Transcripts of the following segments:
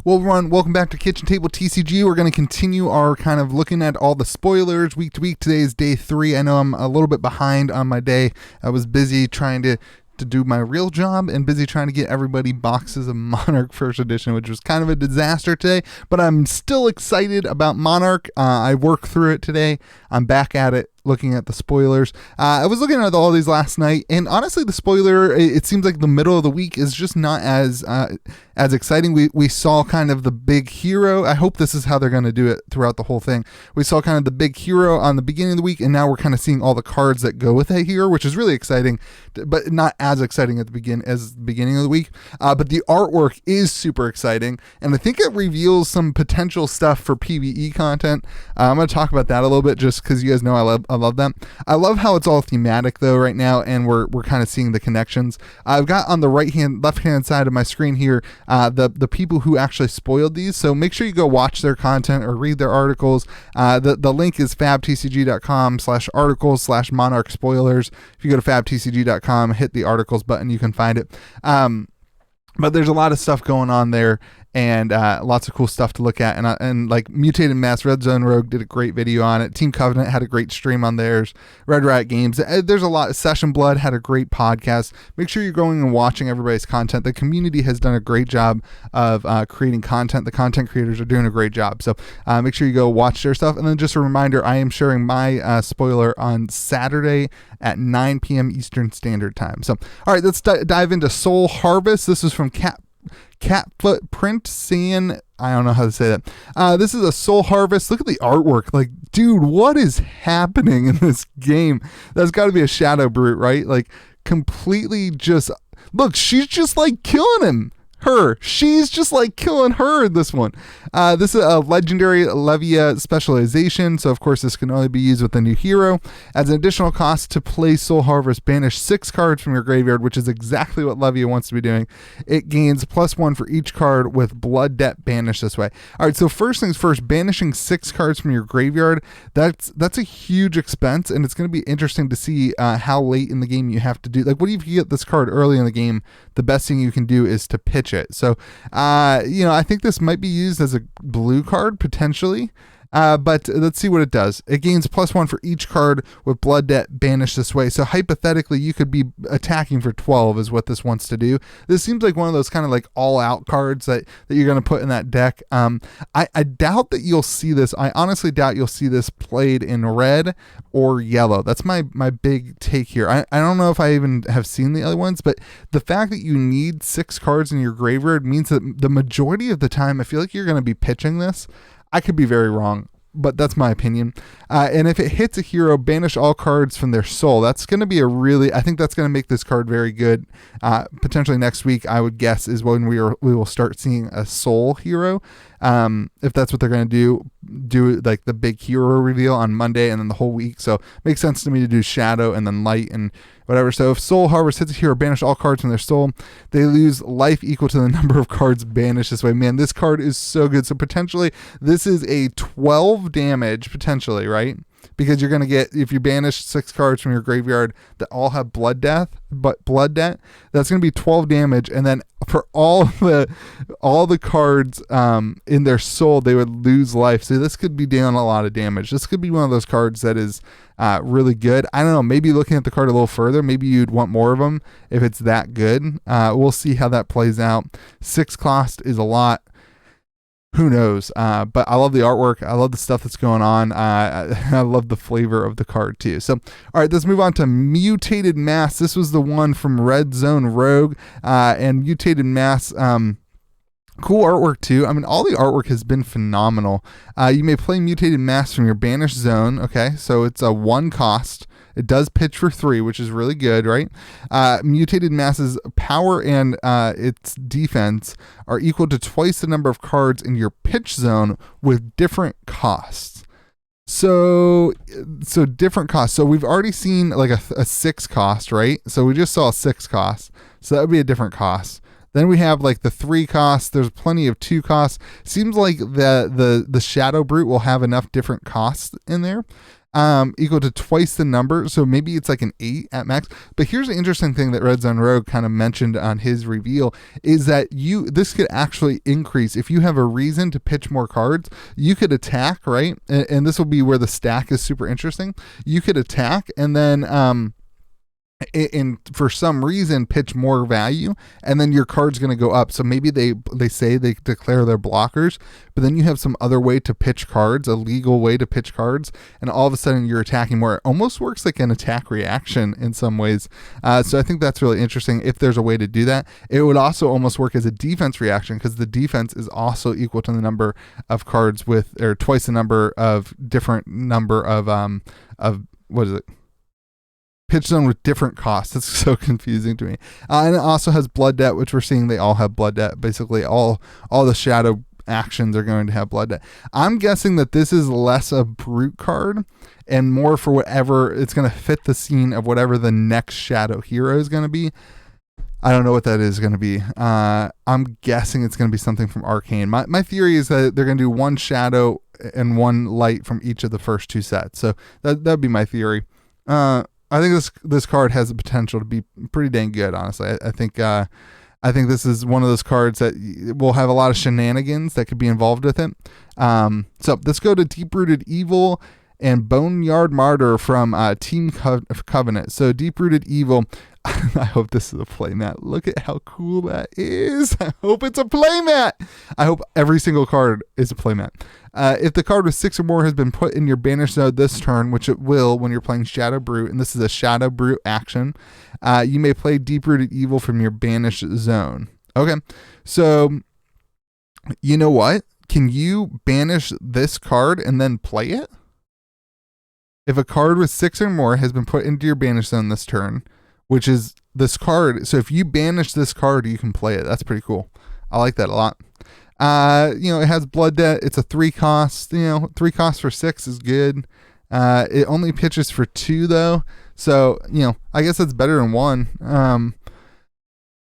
Well, everyone, welcome back to Kitchen Table TCG. We're going to continue our kind of looking at all the spoilers week to week. Today is day 3. I know I'm a little bit behind on my day. I was busy trying to do my real job and busy trying to get everybody boxes of Monarch First Edition, which was kind of a disaster today, but I'm still excited about Monarch. I worked through it today. I'm back at it, looking at the spoilers. I was looking at all these last night, and honestly, the spoiler, it seems like the middle of the week is just not as exciting. We saw kind of the big hero. I hope this is how they're going to do it throughout the whole thing. We saw kind of the big hero on the beginning of the week, and now we're kind of seeing all the cards that go with that hero, which is really exciting, but not as exciting at the beginning of the week. But the artwork is super exciting, and I think it reveals some potential stuff for PvE content. I'm going to talk about that a little bit just because you guys know I love them. I love how it's all thematic though right now, and we're kind of seeing the connections. I've got on the left hand side of my screen here the people who actually spoiled these, so make sure you go watch their content or read their articles. The link is fabtcg.com/articles/monarch spoilers. If you go to fabtcg.com, hit the articles button, you can find it. But there's a lot of stuff going on there, and lots of cool stuff to look at. And like Mutated Mass, Red Zone Rogue did a great video on it. Team Covenant had a great stream on theirs. Red Rat Games, there's a lot. Session Blood had a great podcast. Make sure you're going and watching everybody's content. The community has done a great job of creating content. The content creators are doing a great job. So make sure you go watch their stuff. And then just a reminder, I am sharing my spoiler on Saturday at 9 p.m. Eastern Standard Time. So, all right, let's dive into Soul Harvest. This is from Catfootprint San. I don't know how to say that. This is a Soul Harvest. Look at the artwork. Like, dude, what is happening in this game? That's got to be a Shadow Brute, right? Like, completely just... Look, she's just like killing him. She's just like killing her in this one. This is a legendary Levia specialization, so of course this can only be used with a new hero. As an additional cost to play Soul Harvest, banish 6 cards from your graveyard, which is exactly what Levia wants to be doing. It gains +1 for each card with Blood Debt banished this way. All right, so first things first, banishing 6 cards from your graveyard, that's a huge expense, and it's going to be interesting to see how late in the game you have to do. Like, what if you get this card early in the game? The best thing you can do is to pitch it. So, I think this might be used as a blue card potentially. But let's see what it does. It gains +1 for each card with Blood Debt banished this way. So hypothetically, you could be attacking for 12 is what this wants to do. This seems like one of those kind of like all-out cards that you're going to put in that deck. I doubt that you'll see this. I honestly doubt you'll see this played in red or yellow. That's my big take here. I don't know if I even have seen the other ones, but the fact that you need 6 cards in your graveyard means that the majority of the time, I feel like you're going to be pitching this. I could be very wrong, but that's my opinion. And if it hits a hero, banish all cards from their soul. That's going to be I think that's going to make this card very good. Potentially next week, I would guess, is when we will start seeing a soul hero. If that's what they're going to do like the big hero reveal on Monday and then the whole week. So it makes sense to me to do shadow and then light and whatever. So if Soul Harvest hits a hero, banish all cards from their soul. They lose life equal to the number of cards banished this way. Man, this card is so good. So potentially this is a 12 damage potentially, right? Because you're going to get, if you banish 6 cards from your graveyard that all have blood debt, that's going to be 12 damage. And then for all the cards in their soul, they would lose life. So this could be dealing a lot of damage. This could be one of those cards that is really good. I don't know, maybe looking at the card a little further, maybe you'd want more of them if it's that good. We'll see how that plays out. 6 cost is a lot. Who knows? But I love the artwork. I love the stuff that's going on. I love the flavor of the card too. So, all right, let's move on to Mutated Mass. This was the one from Red Zone Rogue, and Mutated Mass. Cool artwork too. I mean, all the artwork has been phenomenal. You may play Mutated Mass from your banished zone. Okay, so it's a 1 cost. It does pitch for 3, which is really good, right? Mutated Mass's power and its defense are equal to twice the number of cards in your pitch zone with different costs. So different costs. So we've already seen like a 6 cost, right? So we just saw a 6 cost. So that would be a different cost. Then we have like the 3 costs. There's plenty of 2 costs. Seems like the Shadow Brute will have enough different costs in there. equal to twice the number. So maybe it's like an 8 at max. But here's the interesting thing that Red Zone Rogue kind of mentioned on his reveal is that this could actually increase. If you have a reason to pitch more cards, you could attack, right? And this will be where the stack is super interesting. You could attack and then and for some reason pitch more value, and then your card's going to go up. So maybe they say they declare their blockers, but then you have some other way to pitch cards, a legal way to pitch cards, and all of a sudden you're attacking more. It almost works like an attack reaction in some ways. So I think that's really interesting if there's a way to do that. It would also almost work as a defense reaction because the defense is also equal to the number of cards or twice the number of different number of what is it? Pitch zone with different costs. It's so confusing to me. And it also has blood debt, which we're seeing they all have blood debt. Basically, all the shadow actions are going to have blood debt. I'm guessing that this is less a brute card and more for whatever it's going to fit the scene of whatever the next shadow hero is going to be. I don't know what that is going to be. I'm guessing it's going to be something from Arcane. My theory is that they're going to do one shadow and one light from each of the first two sets. So that'd be my theory. I think this card has the potential to be pretty dang good, honestly. I think this is one of those cards that will have a lot of shenanigans that could be involved with it. So let's go to Deep Rooted Evil and Boneyard Martyr from Team Covenant. So Deep Rooted Evil, I hope this is a playmat. Look at how cool that is. I hope it's a playmat. I hope every single card is a playmat. If the card with 6 or more has been put in your banish zone this turn, which it will when you're playing Shadow Brute, and this is a Shadow Brute action, you may play Deep Rooted Evil from your banish zone. Okay, so you know what? Can you banish this card and then play it? If a card with 6 or more has been put into your banish zone this turn, which is this card, so if you banish this card, you can play it. That's pretty cool. I like that a lot. It has blood debt. It's a 3 cost. 3 costs for 6 is good. It only pitches for 2 though, so I guess that's better than 1.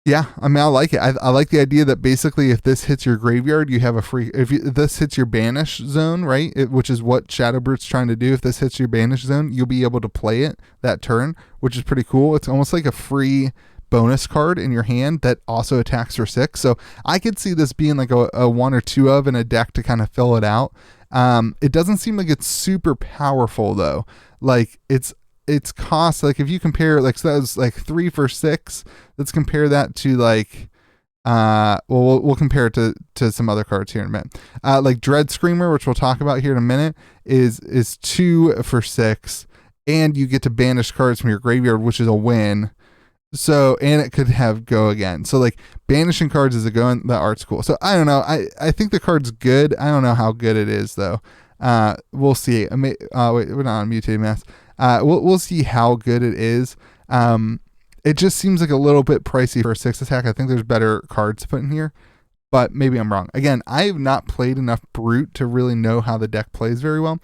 Yeah, I mean, I like it. I like the idea that basically if this hits your graveyard, you have a free... If this hits your banish zone, right, which is what Shadow Brute's trying to do, if this hits your banish zone, you'll be able to play it that turn, which is pretty cool. It's almost like a free bonus card in your hand that also attacks for 6. So I could see this being like a 1 or 2 of in a deck to kind of fill it out. It doesn't seem like it's super powerful, though. Like, it's cost, like if you compare, like, so that was like 3 for 6. Let's compare that to like we'll compare it to some other cards here in a minute. Like Dread Screamer, which we'll talk about here in a minute, is 2 for 6, and you get to banish cards from your graveyard, which is a win. So, and it could have go again. So like banishing cards is a go, and the art's cool. So I don't know. I think the card's good. I don't know how good it is though. We'll see. Wait, we're not on Mutated Mass. We'll see how good it is. It just seems like a little bit pricey for a 6 attack. I think there's better cards to put in here, but maybe I'm wrong. Again, I have not played enough Brute to really know how the deck plays very well.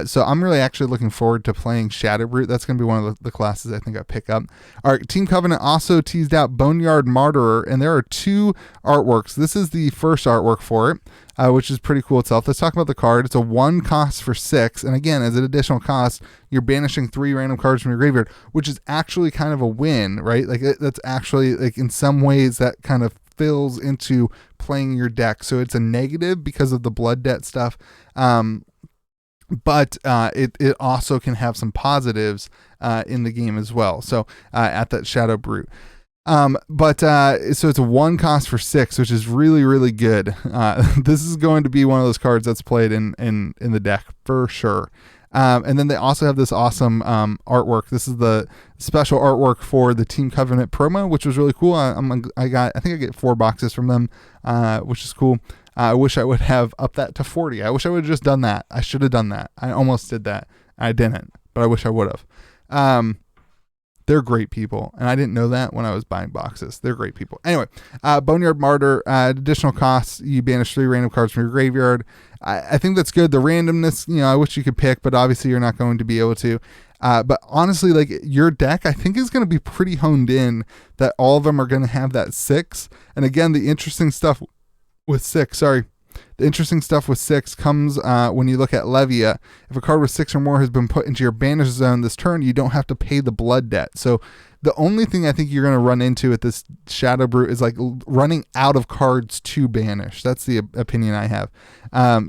So I'm really actually looking forward to playing Shadow Brute. That's going to be one of the classes I think I pick up. All right, Team Covenant also teased out Boneyard Martyr, and there are 2 artworks. This is the first artwork for it, which is pretty cool itself. Let's talk about the card. It's a 1 cost for 6, and again, as an additional cost, you're banishing 3 random cards from your graveyard, which is actually kind of a win, right? Like that's actually, like, in some ways that kind of fills into playing your deck. So it's a negative because of the blood debt stuff, but it also can have some positives in the game as well. So at that Shadow Brute. So it's a 1 cost for 6, which is really, really good. This is going to be one of those cards that's played in the deck for sure. And then they also have this awesome artwork. This is the special artwork for the Team Covenant promo, which was really cool. I think I get 4 boxes from them, which is cool. I wish I would have upped that to 40. I wish I would have just done that. I should have done that. I almost did that. I didn't, but I wish I would have. They're great people, and I didn't know that when I was buying boxes. They're great people. Anyway, Boneyard Martyr, additional costs. You banish 3 random cards from your graveyard. I think that's good. The randomness, I wish you could pick, but obviously you're not going to be able to. But honestly, like, your deck, I think, is going to be pretty honed in that all of them are going to have that 6. And again, the interesting stuff with 6, The interesting stuff with 6 comes when you look at Levia. If a card with 6 or more has been put into your banish zone this turn, you don't have to pay the blood debt. So the only thing I think you're going to run into with this Shadow Brute is like running out of cards to banish. That's the opinion I have.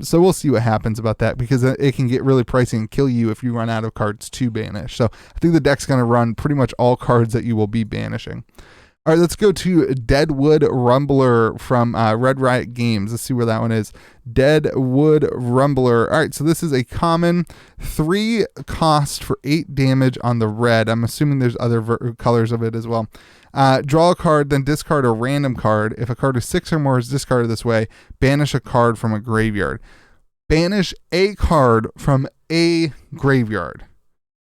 So we'll see what happens about that, because it can get really pricey and kill you if you run out of cards to banish. So I think the deck's going to run pretty much all cards that you will be banishing. All right, let's go to Deadwood Rumbler from Red Riot Games. Let's see where that one is. Deadwood Rumbler. All right, so this is a common 3 cost for 8 damage on the red. I'm assuming there's other colors of it as well. Draw a card, then discard a random card. If a card is 6 or more is discarded this way, banish a card from a graveyard. Banish a card from a graveyard.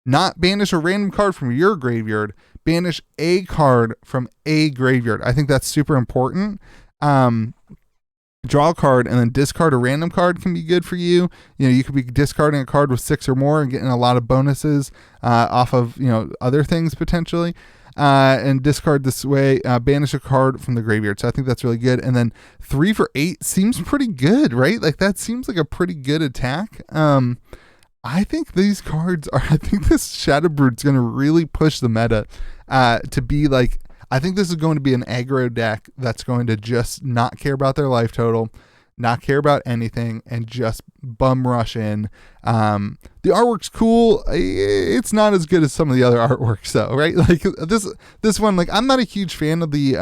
Not banish a random card from your graveyard. Banish a card from a graveyard. I think that's super important. Draw a card and then discard a random card can be good for you. You know, you could be discarding a card with 6 or more and getting a lot of bonuses off of, you know, other things potentially. And discard this way, banish a card from the graveyard. So I think that's really good. And then 3 for 8 seems pretty good, right? Like that seems like a pretty good attack. I think these cards are, I think this Shadow Brute's going to really push the meta to be like, I think this is going to be an aggro deck that's going to just not care about their life total, not care about anything, and just bum rush in. The artwork's cool. It's not as good as some of the other artworks though, right? Like this one, like I'm not a huge fan of the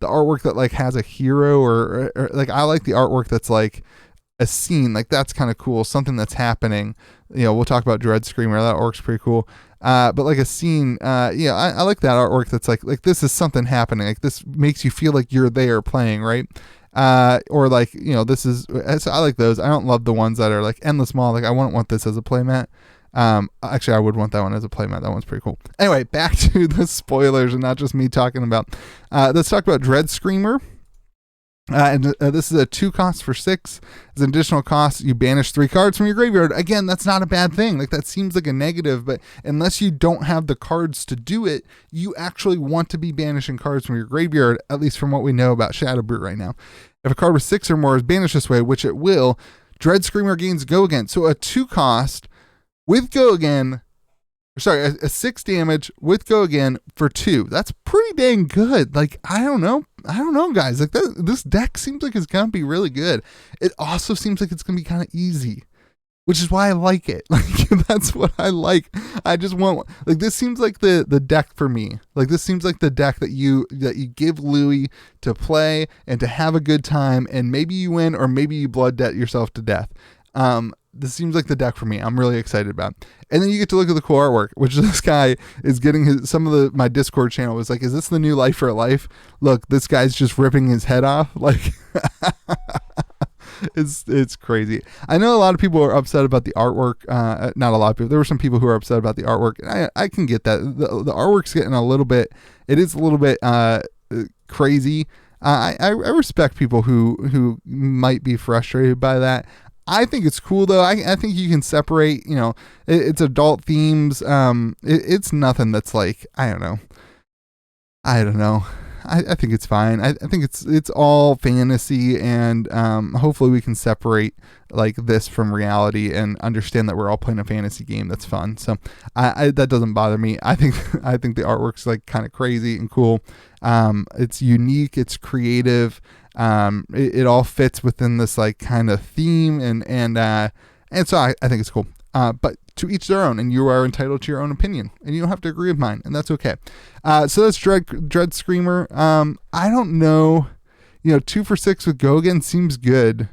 artwork that like has a hero or like I like the artwork that's like a scene, like that's kind of cool, something that's happening. You know, we'll talk about Dread Screamer, that artwork's pretty cool. But like a scene, yeah, I like that artwork that's like this is something happening, like this makes you feel like you're there playing, right? Or like, you know, this is, so I like those. I don't love the ones that are like endless mall. Like I wouldn't want this as a playmat. Actually I would want that one as a playmat. That one's pretty cool. Anyway, back to the spoilers and not just me talking about, let's talk about Dread Screamer. This is a 2 cost for 6. As an additional cost, you banish 3 cards from your graveyard. Again, that's not a bad thing. Like that seems like a negative, but unless you don't have the cards to do it, you actually want to be banishing cards from your graveyard, at least from what we know about Shadow Brute right now. If a card with 6 or more is banished this way, which it will, Dread Screamer gains Go Again. So a 2 cost with Go Again, sorry, a 6 damage with Go Again for 2. That's pretty dang good. Like, I don't know, guys. Like, this deck seems like it's going to be really good. It also seems like it's going to be kind of easy, which is why I like it. Like, that's what I like. I just want, like, this seems like the deck for me. Like, this seems like the deck that you give Louis to play and to have a good time, and maybe you win or maybe you blood debt yourself to death. This seems like the deck for me. I'm really excited about it. And then you get to look at the cool artwork, which this guy is getting my Discord channel was like, is this the new Life for Life? Look, this guy's just ripping his head off. Like, it's crazy. I know a lot of people are upset about the artwork. Not a lot of people. There were some people who are upset about the artwork. I can get that. The artwork's getting it is a little bit crazy. I respect people who might be frustrated by that. I think it's cool though. I think you can separate, you know, it's adult themes. It's nothing that's like, I don't know. I think it's fine. I think it's all fantasy, and hopefully we can separate like this from reality and understand that we're all playing a fantasy game that's fun. So that doesn't bother me. I think the artwork's like kind of crazy and cool. It's unique. It's creative. It all fits within this like kind of theme, and so I think it's cool. But to each their own, and you are entitled to your own opinion, and you don't have to agree with mine, and that's okay. So that's Dread Screamer. I don't know, you know, 2 for 6 with Go Again seems good.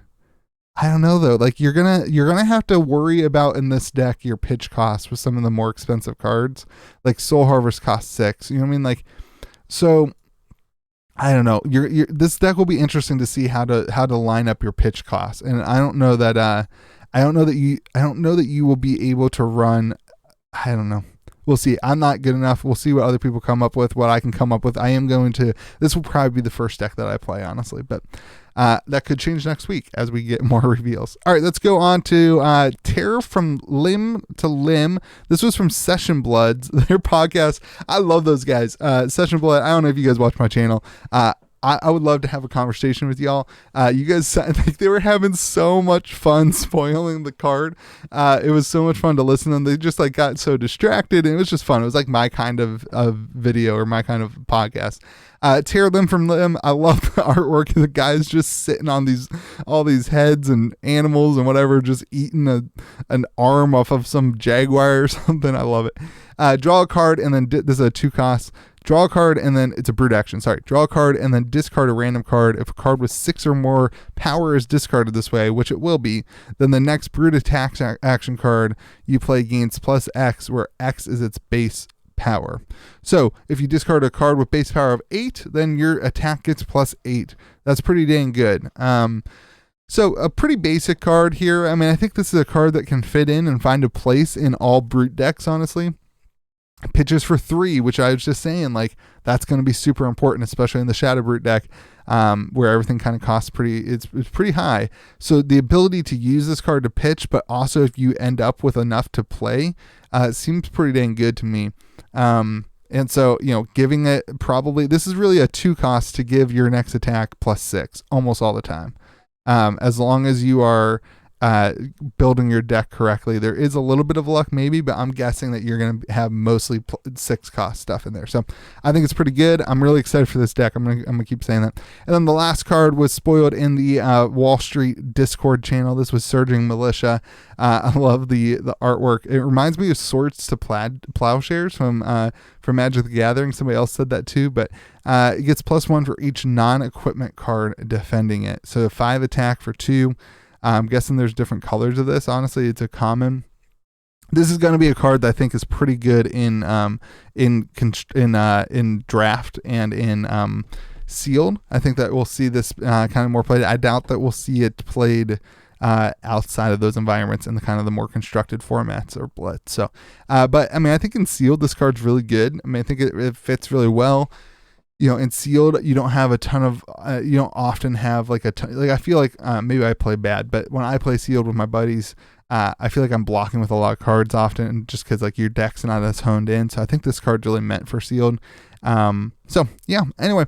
I don't know though. Like you're gonna have to worry about in this deck your pitch costs with some of the more expensive cards. Like Soul Harvest costs 6. You know what I mean? Like, so I don't know. This deck will be interesting to see how to line up your pitch costs, and I don't know that you will be able to run. I don't know. We'll see. I'm not good enough. We'll see what other people come up with, what I can come up with. This will probably be the first deck that I play, honestly, but that could change next week as we get more reveals. All right, let's go on to Terror from Limb to Limb. This was from Session Bloods, their podcast. I love those guys. Session Blood, I don't know if you guys watch my channel. I would love to have a conversation with y'all. You guys, I think they were having so much fun spoiling the card. It was so much fun to listen to them. They just like got so distracted, and it was just fun. It was like my kind of video or my kind of podcast. Tear limb from limb. I love the artwork. The guy's just sitting on all these heads and animals and whatever, just eating an arm off of some jaguar or something. I love it. Draw a card, and then this is a 2 cost. Draw a card, and then it's a brute action. Sorry. Draw a card, and then discard a random card. If a card with 6 or more power is discarded this way, which it will be, then the next brute attack action card you play gains plus X, where X is its base power. So if you discard a card with base power of 8, then your attack gets plus 8. That's pretty dang good. So a pretty basic card here. I mean, I think this is a card that can fit in and find a place in all brute decks, honestly. Pitches for 3, which I was just saying, like, that's going to be super important, especially in the Shadow Brute deck, where everything kind of costs it's pretty high. So the ability to use this card to pitch, but also if you end up with enough to play, seems pretty dang good to me. And so, giving it probably, this is really a 2 cost to give your next attack plus 6 almost all the time. As long as you are building your deck correctly. There is a little bit of luck maybe, but I'm guessing that you're going to have mostly 6 cost stuff in there. So I think it's pretty good. I'm really excited for this deck. I'm gonna keep saying that. And then the last card was spoiled in the Wall Street Discord channel. This was Surging Militia. I love the artwork. It reminds me of Swords to Plowshares from Magic the Gathering. Somebody else said that too, but it gets +1 for each non-equipment card defending it. So 5 attack for 2. I'm guessing there's different colors of this. Honestly, it's a common. This is going to be a card that I think is pretty good in draft and in sealed. I think that we'll see this kind of more played. I doubt that we'll see it played outside of those environments in the kind of the more constructed formats or blitz. So, but I mean, I think in sealed this card's really good. I mean, I think it fits really well. In sealed, you don't have a ton of, you don't often have like I feel like maybe I play bad, but when I play sealed with my buddies, I feel like I'm blocking with a lot of cards often just because like your deck's not as honed in. So I think this card's really meant for sealed. So yeah, anyway,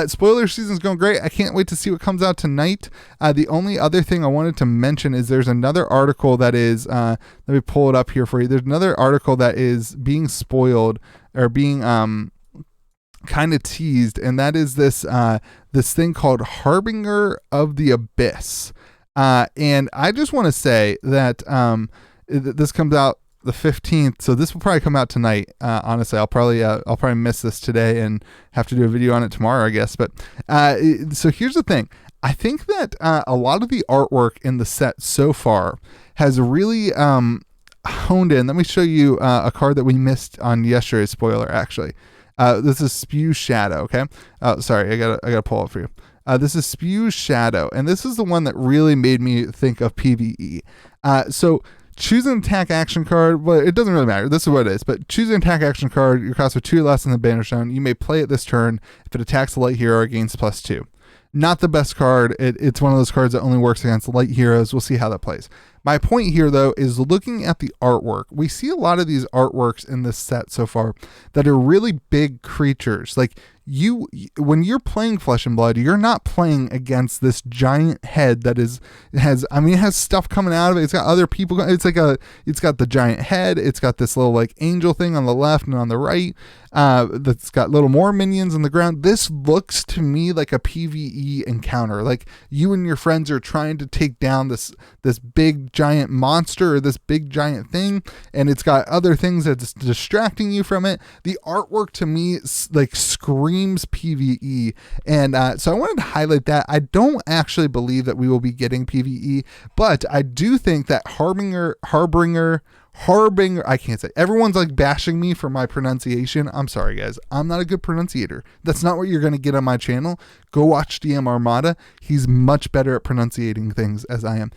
spoiler season's going great. I can't wait to see what comes out tonight. The only other thing I wanted to mention is there's another article that is, let me pull it up here for you. There's another article that is being spoiled or being, kind of teased, and that is this thing called Harbinger of the Abyss, and I just want to say that this comes out the 15th, so this will probably come out tonight. Honestly, I'll probably miss this today and have to do a video on it tomorrow, I guess. But so here's the thing. I think that a lot of the artwork in the set so far has really honed in. Let me show you a card that we missed on yesterday's spoiler, actually. This is Spew Shadow, okay? Sorry, I gotta pull it for you. This is Spew Shadow, and this is the one that really made me think of PvE. So choose an attack action card. Well, it doesn't really matter. This is what it is. But choose an attack action card. Your cost for 2 less than the banner shown. You may play it this turn. If it attacks a light hero, it gains +2. Not the best card. It's one of those cards that only works against light heroes. We'll see how that plays. My point here, though, is looking at the artwork. We see a lot of these artworks in this set so far that are really big creatures. Like when you're playing Flesh and Blood, you're not playing against this giant head that it has stuff coming out of it. It's got other people. It's got the giant head. It's got this little like angel thing on the left and on the right. That's got little more minions on the ground. This looks to me like a PvE encounter. Like you and your friends are trying to take down this big giant monster or this big giant thing, and it's got other things that's distracting you from it. The artwork to me like screams PvE, and so I wanted to highlight that. I don't actually believe that we will be getting PvE, but I do think that Harbinger, I can't say. Everyone's like bashing me for my pronunciation. I'm sorry, guys. I'm not a good pronunciator. That's not what you're going to get on my channel. Go watch DM Armada. He's much better at pronunciating things as I am.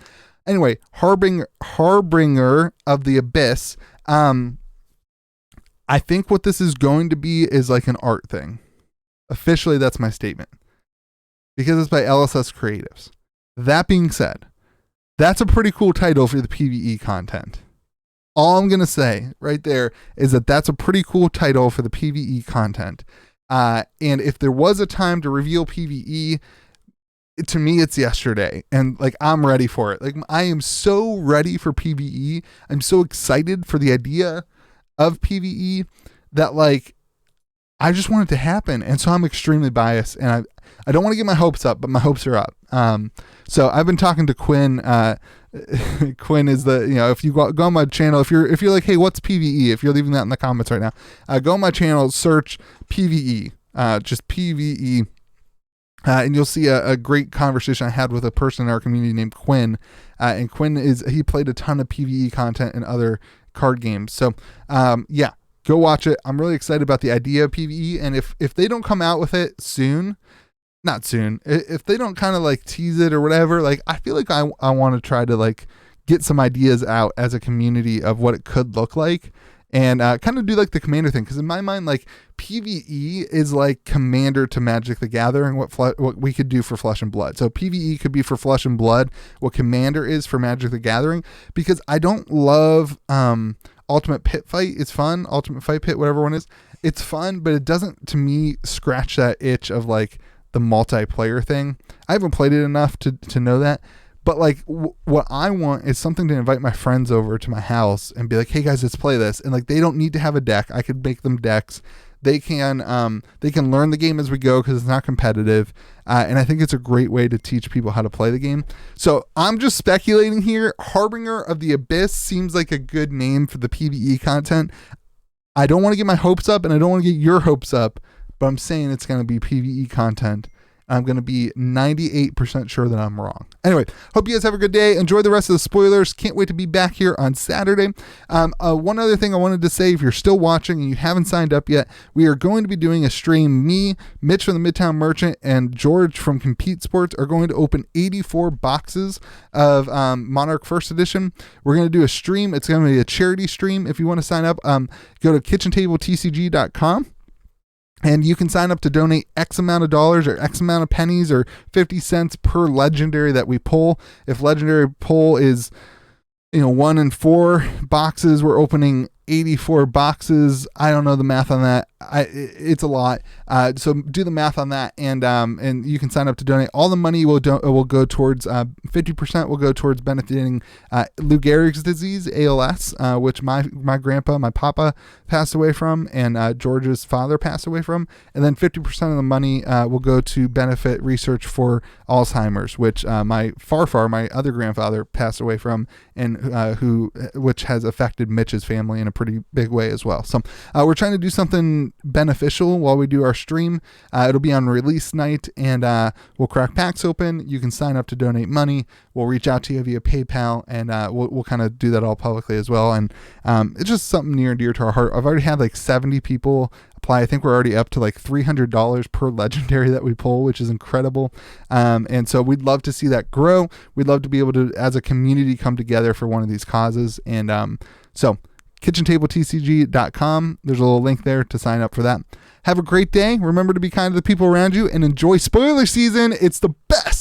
Anyway, Harbinger of the Abyss. I think what this is going to be is like an art thing. Officially, that's my statement. Because it's by LSS Creatives. That being said, that's a pretty cool title for the PvE content. All I'm going to say right there is that that's a pretty cool title for the PvE content. And if there was a time to reveal PvE, to me it's yesterday, and like I'm ready for it. Like I am so ready for PvE. I'm so excited for the idea of PvE that like I just want it to happen. And so I'm extremely biased, and I don't want to get my hopes up, but my hopes are up. So I've been talking to Quinn. Quinn is the, if you go on my channel, if you're like, hey, what's PvE? If you're leaving that in the comments right now, go on my channel, search PvE, just PvE. And you'll see a great conversation I had with a person in our community named Quinn. And Quinn he played a ton of PvE content in other card games. So, yeah, go watch it. I'm really excited about the idea of PvE. And if they don't come out with it soon, not soon, if they don't kind of like tease it or whatever, like I feel like I want to try to like get some ideas out as a community of what it could look like. And kind of do like the Commander thing, because in my mind, like PvE is like Commander to Magic the Gathering, what we could do for Flesh and Blood. So PvE could be for Flesh and Blood what Commander is for Magic the Gathering, because I don't love Ultimate Pit Fight. It's fun. Ultimate Fight Pit, whatever one is. It's fun, but it doesn't, to me, scratch that itch of like the multiplayer thing. I haven't played it enough to know that. But like what I want is something to invite my friends over to my house and be like, hey guys, let's play this. And like they don't need to have a deck. I could make them decks. They can learn the game as we go because it's not competitive. And I think it's a great way to teach people how to play the game. So I'm just speculating here. Harbinger of the Abyss seems like a good name for the PvE content. I don't want to get my hopes up, and I don't want to get your hopes up, but I'm saying it's going to be PvE content. I'm going to be 98% sure that I'm wrong. Anyway, hope you guys have a good day. Enjoy the rest of the spoilers. Can't wait to be back here on Saturday. One other thing I wanted to say, if you're still watching and you haven't signed up yet, we are going to be doing a stream. Me, Mitch from the Midtown Merchant, and George from Compete Sports are going to open 84 boxes of Monarch First Edition. We're going to do a stream. It's going to be a charity stream. If you want to sign up, go to KitchenTableTCG.com. And you can sign up to donate X amount of dollars or X amount of pennies or 50 cents per legendary that we pull. If legendary pull is, 1 in 4 boxes, we're opening 84 boxes. I don't know the math on that. It's a lot. So do the math on that, and you can sign up to donate. All the money will go towards 50% will go towards benefiting Lou Gehrig's disease, ALS, which my grandpa, my papa, passed away from, and George's father passed away from. And then 50% of the money will go to benefit research for Alzheimer's, which my other grandfather passed away from, and which has affected Mitch's family in a pretty big way as well. So we're trying to do something beneficial while we do our stream. It'll be on release night, and we'll crack packs open. You can sign up to donate money. We'll reach out to you via PayPal, and we'll kind of do that all publicly as well. And it's just something near and dear to our heart. I've already had like 70 people apply. I think we're already up to like $300 per legendary that we pull, which is incredible. And so we'd love to see that grow. We'd love to be able to, as a community, come together for one of these causes. And so KitchenTableTCG.com. There's a little link there to sign up for that. Have a great day. Remember to be kind to the people around you and enjoy spoiler season. It's the best.